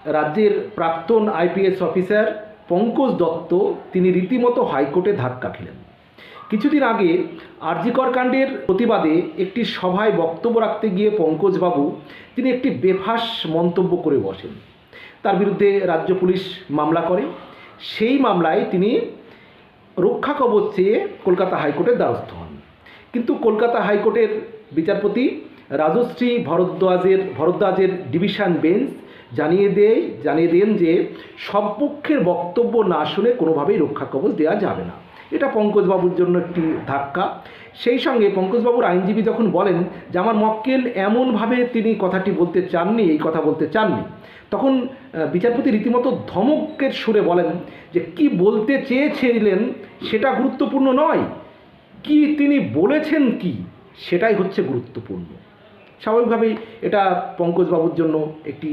রাজ্যের প্রাক্তন IPS officer Pankaj Dutta তিনি রীতিমতো হাইকোর্টে ধাক্কা খেলেন। কিছুদিন আগে আর.জি. কর কাণ্ডের প্রতিবাদে একটি সভায় বক্তব্য রাখতে গিয়ে পঙ্কজবাবু তিনি একটি বেফাঁস মন্তব্য করে বসেন। তার বিরুদ্ধে রাজ্য পুলিশ মামলা করে। সেই মামলায় তিনি রক্ষা কবচ চেয়ে কলকাতা হাইকোর্টের দ্বারস্থ হন। কিন্তু কলকাতা হাইকোর্টের বিচারপতি রাজশ্রী ভরদ্বাজের ডিভিশন বেঞ্চ জানিয়ে দেন যে সব পক্ষের বক্তব্য না শুনে কোনোভাবেই রক্ষা কবচ দেওয়া যাবে না। এটা পঙ্কজবাবুর জন্য একটি ধাক্কা। সেই সঙ্গে পঙ্কজবাবুর আইনজীবী যখন বলেন যে আমার মক্কেল এমনভাবে তিনি এই কথা বলতে চাননি, তখন বিচারপতি রীতিমতো ধমকের সুরে বলেন যে কি বলতে চেয়েছিলেন সেটা গুরুত্বপূর্ণ নয়, কি তিনি বলেছেন কি সেটাই হচ্ছে গুরুত্বপূর্ণ। স্বাভাবিকভাবেই এটা পঙ্কজবাবুর জন্য একটি